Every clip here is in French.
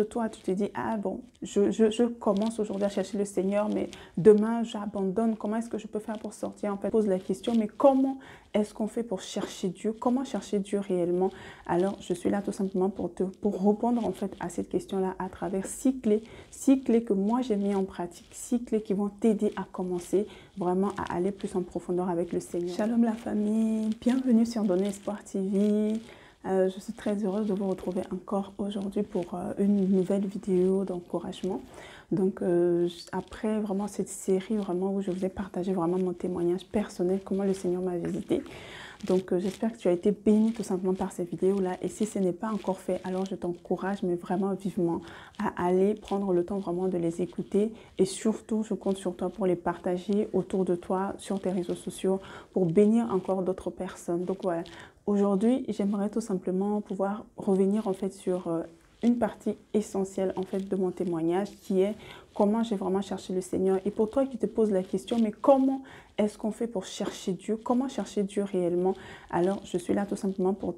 de toi, tu te dis, ah bon, je commence aujourd'hui à chercher le Seigneur, mais demain, j'abandonne. Comment est-ce que je peux faire pour sortir? En fait, pose la question, mais comment est-ce qu'on fait pour chercher Dieu? Comment chercher Dieu réellement? Alors, je suis là tout simplement pour répondre en fait à cette question-là à travers 6 clés que moi j'ai mis en pratique, 6 clés qui vont t'aider à commencer vraiment à aller plus en profondeur avec le Seigneur. Shalom la famille, bienvenue sur Donner Espoir TV. Je suis très heureuse de vous retrouver encore aujourd'hui pour une nouvelle vidéo d'encouragement. Donc après vraiment cette série vraiment où je vous ai partagé vraiment mon témoignage personnel, comment le Seigneur m'a visité. Donc j'espère que tu as été béni tout simplement par ces vidéos-là. Et si ce n'est pas encore fait, alors je t'encourage mais vraiment vivement à aller prendre le temps vraiment de les écouter. Et surtout, je compte sur toi pour les partager autour de toi sur tes réseaux sociaux pour bénir encore d'autres personnes. Donc voilà. Aujourd'hui, j'aimerais tout simplement pouvoir revenir en fait sur une partie essentielle en fait de mon témoignage qui est comment j'ai vraiment cherché le Seigneur. Et pour toi qui te poses la question, mais comment est-ce qu'on fait pour chercher Dieu? Comment chercher Dieu réellement? Alors, je suis là tout simplement pour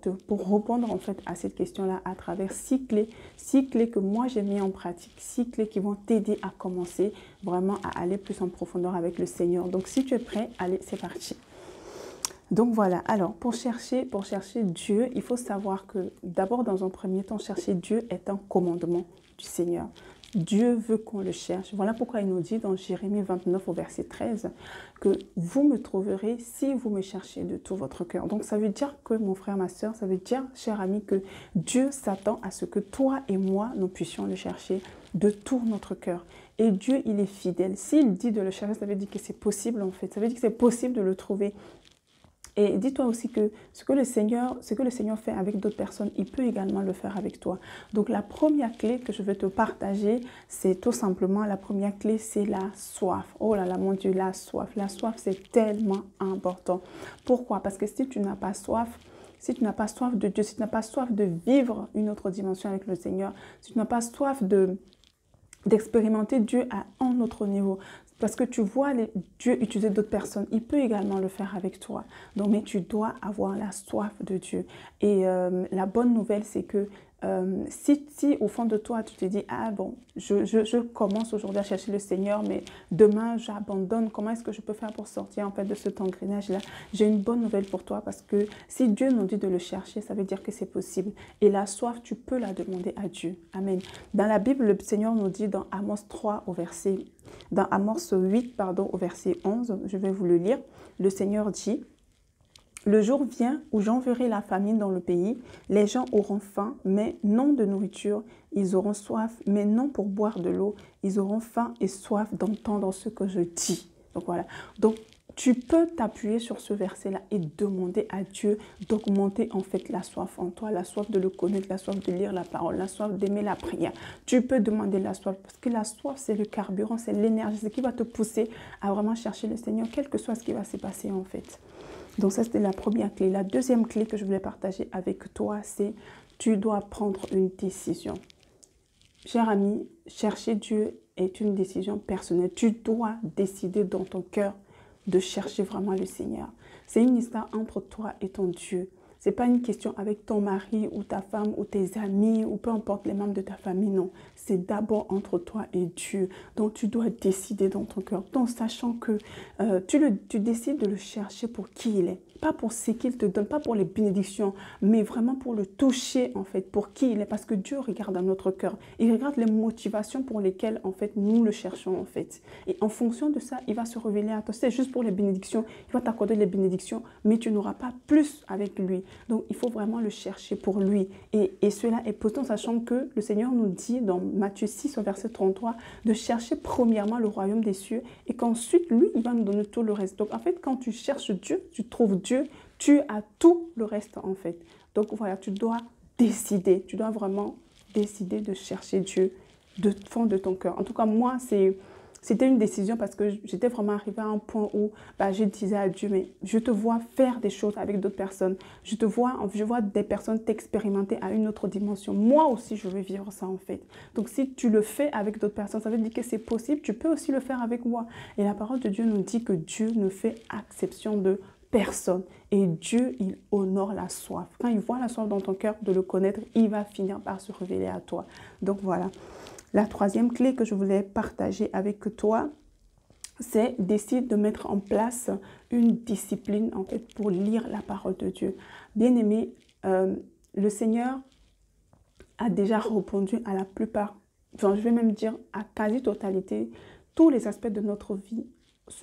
répondre en fait à cette question-là à travers 6 clés que moi j'ai mis en pratique, 6 clés qui vont t'aider à commencer vraiment à aller plus en profondeur avec le Seigneur. Donc, si tu es prêt, allez, c'est parti. Donc voilà, alors pour chercher Dieu, il faut savoir que d'abord dans un premier temps, chercher Dieu est un commandement du Seigneur. Dieu veut qu'on le cherche. Voilà pourquoi il nous dit dans Jérémie 29 au verset 13 que vous me trouverez si vous me cherchez de tout votre cœur. Donc ça veut dire que mon frère, ma soeur, ça veut dire, cher ami, que Dieu s'attend à ce que toi et moi, nous puissions le chercher de tout notre cœur. Et Dieu, il est fidèle. S'il dit de le chercher, ça veut dire que c'est possible en fait. Ça veut dire que c'est possible de le trouver. Et dis-toi aussi que ce que le Seigneur fait avec d'autres personnes, il peut également le faire avec toi. Donc la première clé que je vais te partager, c'est tout simplement, la première clé, c'est la soif. Oh là là, mon Dieu, la soif. La soif, c'est tellement important. Pourquoi? Parce que si tu n'as pas soif, de Dieu, si tu n'as pas soif de vivre une autre dimension avec le Seigneur, si tu n'as pas soif d'expérimenter Dieu à un autre niveau. Parce que tu vois Dieu utiliser d'autres personnes, il peut également le faire avec toi. Donc, mais tu dois avoir la soif de Dieu. Et la bonne nouvelle, c'est que si au fond de toi, tu te dis, ah bon, je commence aujourd'hui à chercher le Seigneur, mais demain, j'abandonne. Comment est-ce que je peux faire pour sortir en fait de cet engrenage-là? J'ai une bonne nouvelle pour toi parce que si Dieu nous dit de le chercher, ça veut dire que c'est possible. Et la soif, tu peux la demander à Dieu. Amen. Dans la Bible, le Seigneur nous dit dans Amos 8, au verset 11, je vais vous le lire. Le Seigneur dit: le jour vient où j'enverrai la famine dans le pays. Les gens auront faim, mais non de nourriture. Ils auront soif, mais non pour boire de l'eau. Ils auront faim et soif d'entendre ce que je dis. Donc voilà. Donc, tu peux t'appuyer sur ce verset-là et demander à Dieu d'augmenter en fait la soif en toi, la soif de le connaître, la soif de lire la parole, la soif d'aimer la prière. Tu peux demander la soif parce que la soif, c'est le carburant, c'est l'énergie, c'est ce qui va te pousser à vraiment chercher le Seigneur, quel que soit ce qui va se passer en fait. Donc ça, c'était la première clé. La deuxième clé que je voulais partager avec toi, c'est tu dois prendre une décision. Cher ami, chercher Dieu est une décision personnelle. Tu dois décider dans ton cœur de chercher vraiment le Seigneur. C'est une histoire entre toi et ton Dieu. Ce n'est pas une question avec ton mari ou ta femme ou tes amis ou peu importe les membres de ta famille, non. C'est d'abord entre toi et Dieu. Donc tu dois décider dans ton cœur, en sachant que tu décides de le chercher pour qui il est. Pas pour ce qu'il te donne, pas pour les bénédictions, mais vraiment pour le toucher en fait, pour qui il est. Parce que Dieu regarde dans notre cœur. Il regarde les motivations pour lesquelles en fait nous le cherchons en fait. Et en fonction de ça, il va se révéler à toi. C'est juste pour les bénédictions, il va t'accorder les bénédictions, mais tu n'auras pas plus avec lui. Donc il faut vraiment le chercher pour lui. Et cela est possible, sachant que le Seigneur nous dit dans Matthieu 6 au verset 33 de chercher premièrement le royaume des cieux et qu'ensuite lui, il va nous donner tout le reste. Donc en fait, quand tu cherches Dieu, tu trouves Dieu, tu as tout le reste en fait. Donc voilà, tu dois décider, tu dois vraiment décider de chercher Dieu de fond de ton cœur. En tout cas, moi, c'était une décision parce que j'étais vraiment arrivée à un point où je disais à Dieu, mais je te vois faire des choses avec d'autres personnes. Je vois des personnes t'expérimenter à une autre dimension. Moi aussi, je veux vivre ça en fait. Donc, si tu le fais avec d'autres personnes, ça veut dire que c'est possible. Tu peux aussi le faire avec moi. Et la parole de Dieu nous dit que Dieu ne fait exception de personne. Et Dieu, il honore la soif. Quand il voit la soif dans ton cœur de le connaître, il va finir par se révéler à toi. Donc voilà. La troisième clé que je voulais partager avec toi, c'est décide de mettre en place une discipline en fait pour lire la parole de Dieu. Bien-aimé, le Seigneur a déjà répondu à la plupart, enfin, je vais même dire à quasi-totalité, tous les aspects de notre vie.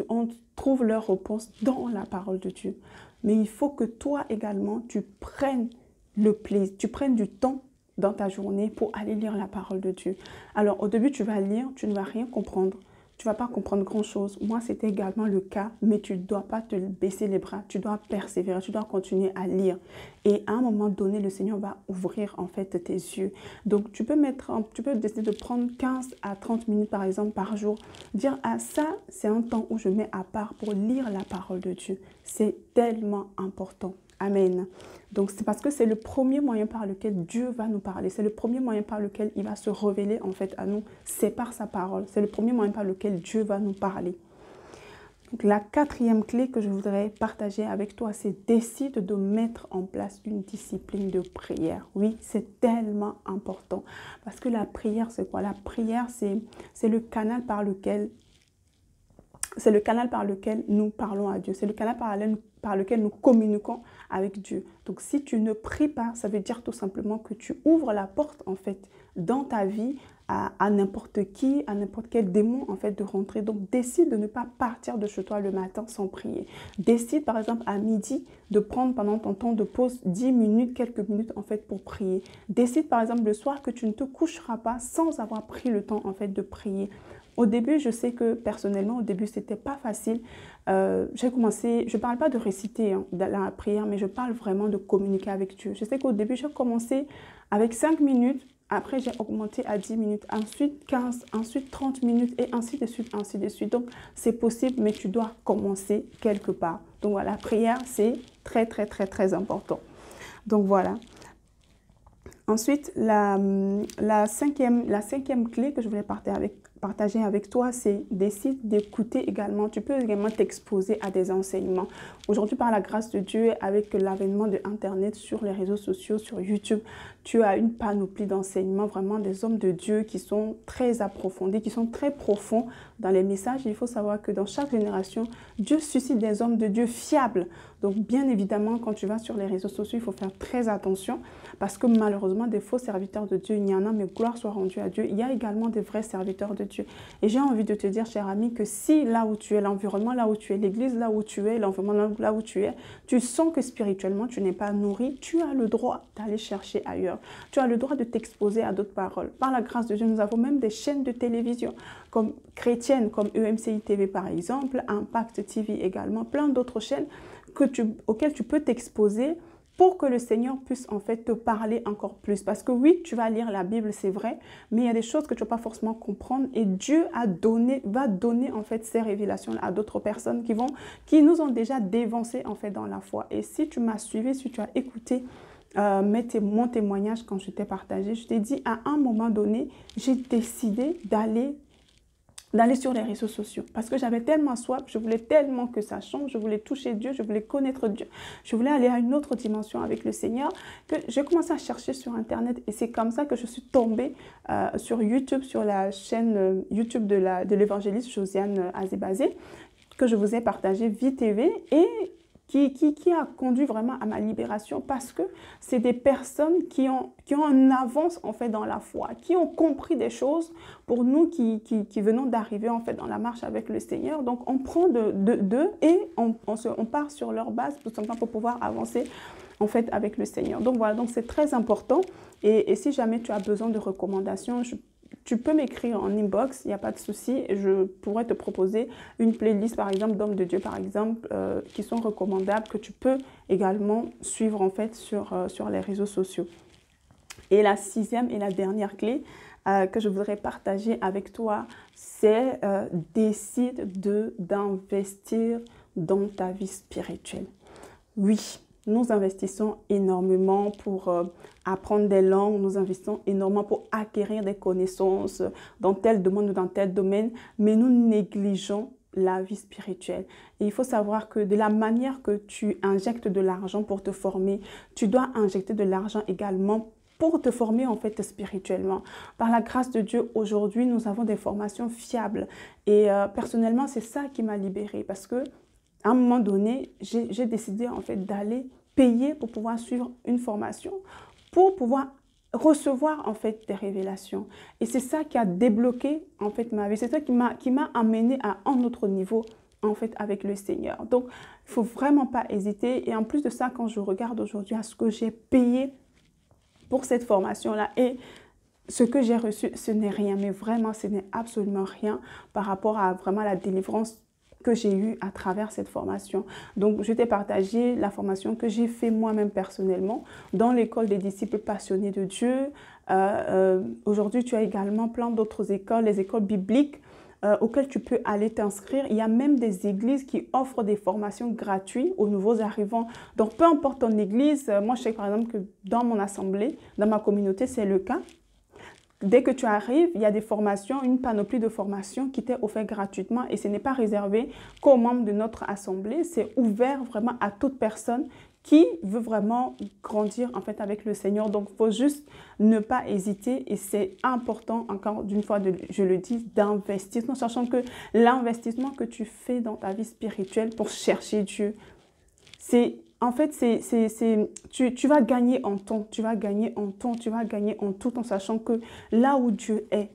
On trouve leur réponse dans la parole de Dieu. Mais il faut que toi également, tu prennes le plaisir, tu prennes du temps dans ta journée pour aller lire la parole de Dieu. Alors au début, tu vas lire, tu ne vas rien comprendre. Tu ne vas pas comprendre grand-chose. Moi, c'était également le cas, mais tu ne dois pas te baisser les bras. Tu dois persévérer, tu dois continuer à lire. Et à un moment donné, le Seigneur va ouvrir en fait tes yeux. Donc, tu peux décider de prendre 15 à 30 minutes, par exemple, par jour. Dire, ah ça, c'est un temps où je mets à part pour lire la parole de Dieu. C'est tellement important. Amen. Donc, c'est parce que c'est le premier moyen par lequel Dieu va nous parler. C'est le premier moyen par lequel il va se révéler en fait à nous. C'est par sa parole. C'est le premier moyen par lequel Dieu va nous parler. Donc, la quatrième clé que je voudrais partager avec toi, c'est décide de mettre en place une discipline de prière. Oui, c'est tellement important. Parce que la prière, c'est quoi? La prière, c'est le canal par lequel nous parlons à Dieu. C'est le canal par lequel nous communiquons avec Dieu. Donc, si tu ne pries pas, ça veut dire tout simplement que tu ouvres la porte, en fait, dans ta vie à n'importe qui, à n'importe quel démon, en fait, de rentrer. Donc, décide de ne pas partir de chez toi le matin sans prier. Décide, par exemple, à midi, de prendre pendant ton temps de pause 10 minutes, quelques minutes, en fait, pour prier. Décide, par exemple, le soir que tu ne te coucheras pas sans avoir pris le temps, en fait, de prier. Au début, je sais que personnellement, au début, c'était pas facile. J'ai commencé, je parle pas de réciter la prière, mais je parle vraiment de communiquer avec Dieu. Je sais qu'au début, j'ai commencé avec 5 minutes. Après, j'ai augmenté à 10 minutes, ensuite 15, ensuite 30 minutes et ainsi de suite, ainsi de suite. Donc, c'est possible, mais tu dois commencer quelque part. Donc, voilà, la prière, c'est très, très, très, très important. Donc, voilà. Ensuite, la cinquième clé que je voulais partager avec toi, c'est décide d'écouter également. Tu peux également t'exposer à des enseignements. Aujourd'hui, par la grâce de Dieu, avec l'avènement de Internet sur les réseaux sociaux, sur YouTube, tu as une panoplie d'enseignements, vraiment des hommes de Dieu qui sont très approfondis, qui sont très profonds dans les messages. Il faut savoir que dans chaque génération, Dieu suscite des hommes de Dieu fiables. Donc, bien évidemment, quand tu vas sur les réseaux sociaux, il faut faire très attention parce que malheureusement, des faux serviteurs de Dieu, il y en a, mais gloire soit rendue à Dieu. Il y a également des vrais serviteurs de Dieu. Et j'ai envie de te dire, cher ami, que si là où tu es, l'environnement là où tu es, l'église là où tu es, l'environnement là où tu es, tu sens que spirituellement, tu n'es pas nourri, tu as le droit d'aller chercher ailleurs. Tu as le droit de t'exposer à d'autres paroles. Par la grâce de Dieu, nous avons même des chaînes de télévision comme chrétiennes, comme EMCI TV par exemple, Impact TV également, plein d'autres chaînes auxquelles tu peux t'exposer pour que le Seigneur puisse en fait te parler encore plus. Parce que oui, tu vas lire la Bible, c'est vrai, mais il y a des choses que tu ne vas pas forcément comprendre et Dieu va donner en fait ces révélations à d'autres personnes qui nous ont déjà dévancés en fait dans la foi. Et si tu m'as suivi, si tu as écouté mon témoignage quand je t'ai partagé, je t'ai dit à un moment donné, j'ai décidé d'aller sur les réseaux sociaux parce que j'avais tellement soif, je voulais tellement que ça change, je voulais toucher Dieu, je voulais connaître Dieu, je voulais aller à une autre dimension avec le Seigneur, que j'ai commencé à chercher sur Internet et c'est comme ça que je suis tombée sur YouTube, sur la chaîne YouTube de l'évangéliste Josiane Azebazé, que je vous ai partagé VTV et qui a conduit vraiment à ma libération parce que c'est des personnes qui ont en avance en fait dans la foi, qui ont compris des choses pour nous qui venons d'arriver en fait dans la marche avec le Seigneur. Donc on prend d'eux et on part sur leur base tout simplement pour pouvoir avancer en fait avec le Seigneur. Donc voilà, donc c'est très important et si jamais tu as besoin de recommandations, tu peux m'écrire en inbox, il n'y a pas de souci. Je pourrais te proposer une playlist, par exemple, d'hommes de Dieu, par exemple, qui sont recommandables, que tu peux également suivre, en fait, sur les réseaux sociaux. Et la sixième et la dernière clé que je voudrais partager avec toi, c'est décide d'investir dans ta vie spirituelle. Oui. Nous investissons énormément pour apprendre des langues, nous investissons énormément pour acquérir des connaissances dans tel domaine ou dans tel domaine, mais nous négligeons la vie spirituelle. Et il faut savoir que de la manière que tu injectes de l'argent pour te former, tu dois injecter de l'argent également pour te former en fait spirituellement. Par la grâce de Dieu, aujourd'hui, nous avons des formations fiables. Et personnellement, c'est ça qui m'a libérée parce que à un moment donné, j'ai décidé en fait d'aller payer pour pouvoir suivre une formation, pour pouvoir recevoir en fait des révélations. Et c'est ça qui a débloqué en fait ma vie. C'est ça qui m'a amené à un autre niveau en fait avec le Seigneur. Donc, il faut vraiment pas hésiter. Et en plus de ça, quand je regarde aujourd'hui à ce que j'ai payé pour cette formation-là et ce que j'ai reçu, ce n'est rien. Mais vraiment, ce n'est absolument rien par rapport à vraiment la délivrance que j'ai eue à travers cette formation. Donc, je t'ai partagé la formation que j'ai fait moi-même personnellement dans l'école des disciples passionnés de Dieu. Aujourd'hui, tu as également plein d'autres écoles, les écoles bibliques auxquelles tu peux aller t'inscrire. Il y a même des églises qui offrent des formations gratuites aux nouveaux arrivants. Donc, peu importe ton église, moi, je sais par exemple que dans mon assemblée, dans ma communauté, c'est le cas. Dès que tu arrives, il y a des formations, une panoplie de formations qui t'est offerte gratuitement et ce n'est pas réservé qu'aux membres de notre assemblée. C'est ouvert vraiment à toute personne qui veut vraiment grandir en fait avec le Seigneur. Donc, il faut juste ne pas hésiter et c'est important, encore d'une fois, je le dis, d'investir, en sachant que l'investissement que tu fais dans ta vie spirituelle pour chercher Dieu, c'est... En fait, tu vas gagner en temps, tu vas gagner en temps, tu vas gagner en tout en sachant que là où Dieu est,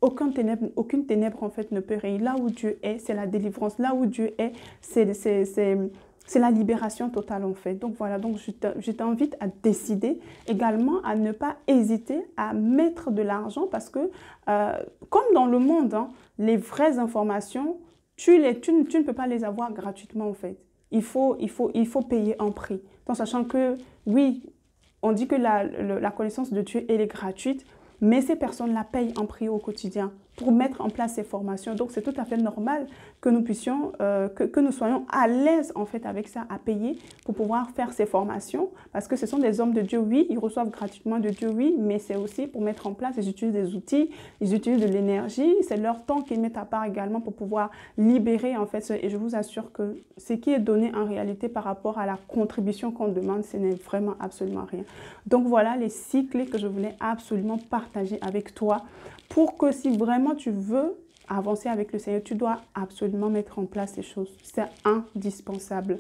aucune ténèbre en fait ne peut régner. Là où Dieu est, c'est la délivrance. Là où Dieu est, c'est la libération totale en fait. Donc voilà, donc je t'invite à décider également à ne pas hésiter à mettre de l'argent parce que comme dans le monde, hein, les vraies informations, tu ne peux pas les avoir gratuitement en fait. Il faut payer un prix. En sachant que, oui, on dit que la connaissance de Dieu, elle est gratuite, mais ces personnes-là payent un prix au quotidien pour mettre en place ces formations. Donc, c'est tout à fait normal que nous puissions, que nous soyons à l'aise en fait avec ça, à payer pour pouvoir faire ces formations. Parce que ce sont des hommes de Dieu, oui, ils reçoivent gratuitement de Dieu, oui, mais c'est aussi pour mettre en place, ils utilisent des outils, ils utilisent de l'énergie, c'est leur temps qu'ils mettent à part également pour pouvoir libérer en fait. Et je vous assure que ce qui est donné en réalité par rapport à la contribution qu'on demande, ce n'est vraiment absolument rien. Donc voilà les 6 clés que je voulais absolument partager avec toi pour que si vraiment tu veux avancer avec le Seigneur, tu dois absolument mettre en place ces choses. C'est indispensable.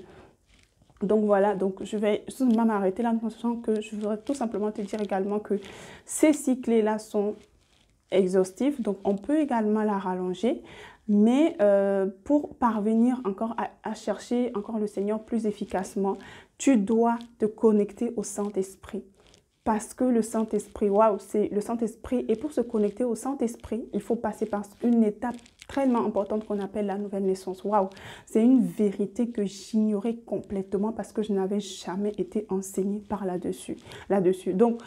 Donc voilà, donc je vais simplement m'arrêter là, en sachant que je voudrais tout simplement te dire également que ces 6 clés-là sont exhaustives. Donc on peut également la rallonger. Mais pour parvenir encore à chercher encore le Seigneur plus efficacement, tu dois te connecter au Saint-Esprit. Parce que le Saint-Esprit, waouh, c'est le Saint-Esprit. Et pour se connecter au Saint-Esprit, il faut passer par une étape très importante qu'on appelle la nouvelle naissance. Waouh, c'est une vérité que j'ignorais complètement parce que je n'avais jamais été enseignée par là-dessus. Donc,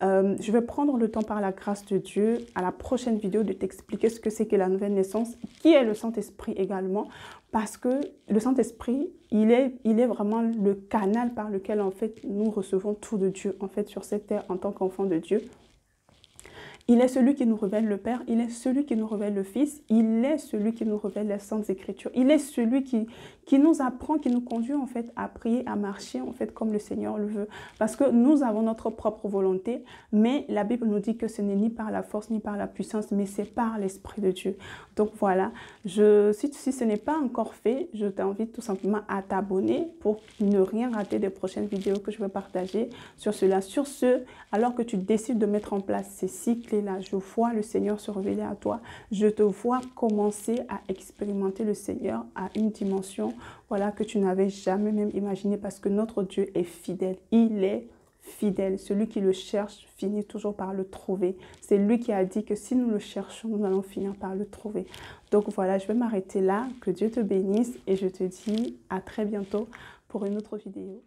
je vais prendre le temps par la grâce de Dieu à la prochaine vidéo de t'expliquer ce que c'est que la nouvelle naissance, qui est le Saint-Esprit également, parce que le Saint-Esprit, il est vraiment le canal par lequel en fait nous recevons tout de Dieu en fait sur cette terre en tant qu'enfant de Dieu. Il est celui qui nous révèle le Père, il est celui qui nous révèle le Fils, il est celui qui nous révèle les Saintes Écritures. Il est celui qui nous apprend, qui nous conduit en fait à prier, à marcher en fait comme le Seigneur le veut. Parce que nous avons notre propre volonté, mais la Bible nous dit que ce n'est ni par la force ni par la puissance, mais c'est par l'Esprit de Dieu. Donc voilà, si ce n'est pas encore fait, je t'invite tout simplement à t'abonner pour ne rien rater des prochaines vidéos que je vais partager sur cela. Sur ce, alors que tu décides de mettre en place ces cycles là, je vois le Seigneur se révéler à toi. Je te vois commencer à expérimenter le Seigneur à une dimension voilà, que tu n'avais jamais même imaginé parce que notre Dieu est fidèle. Il est fidèle. Celui qui le cherche finit toujours par le trouver. C'est lui qui a dit que si nous le cherchons, nous allons finir par le trouver. Donc voilà, je vais m'arrêter là. Que Dieu te bénisse et je te dis à très bientôt pour une autre vidéo.